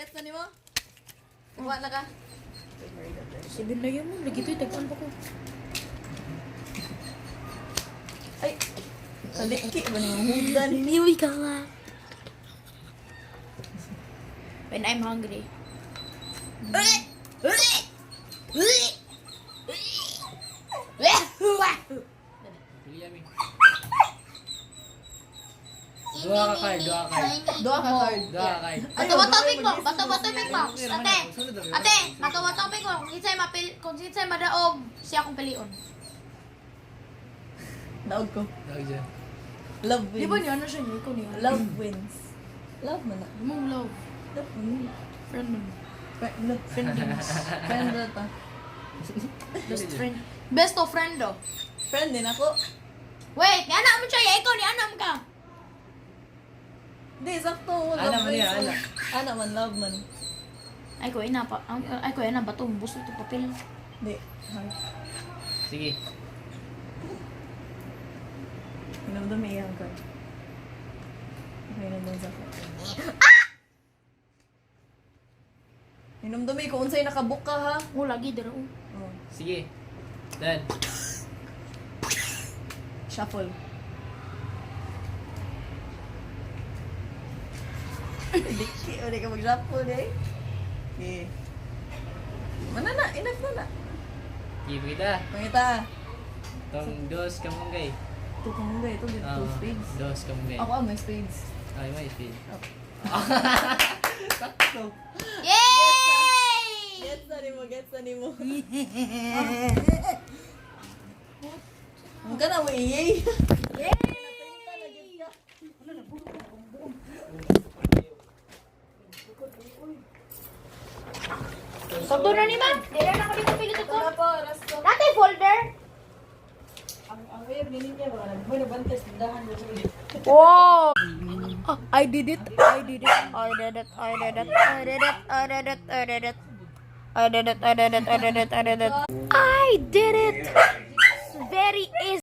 Gets na nimo? Kuha na ka? 7 na yun mo. Lagi ito'y tagaan pa ko. Ay! Kaliki ba ni mahudan? Niwi ka nga. When I'm hungry. Dua ka card. Doa ka card. Bato-bato pick mo. Bato-bato pick mo. Ate, bato-bato pick mo. Kung sinsay madaog, siya akong pilion. Daog ko. Dawag dyan. Love wins. Di ba niya? Ano siya niya? Ikaw niya. Love wins. Love mo na. Mong love. Love mo. Friend mo. Friend na ta. Best friend. Best of friend do. Friend din ako. Wait, anak mo siya. Ikaw ni anak ka. Hindi, sakto. Ana man niya, ana. Ana man, love man. Ay ko ina pa. Ay ko ina bato. Buso ito papel. Hindi. Heart. Sige. Hinamdami iyang ka. Okay na doon sa ka. Hinamdami ko unsay nakabook ka ha. Oh, lagi dara. Oh. Sige. Done. Shuffle. Diki, ulit ka mag-shuffle eh. Okay. Mana na, enough na na. Give kita. Pangita. Tong dos kamunggay. Ito kang mga ito, dito two spades. Dos kamunggay. Ako may spades. Ay, may speed. Sakto. Yay! Gets na nimo, gets na nimo. Ang ka na, yay! Sakto na ni ma'am. Dila na kami pilit ko. Wala pa, last ko. Natay folder. Ang weird, ninin niya, baka may nabantes, tindahan mo sa iyo. Wow! I did it. I did it. I did it. I did it. I did it. I did it. I did it. I did it. I did it. I did it. I did it. I did it. Very easy.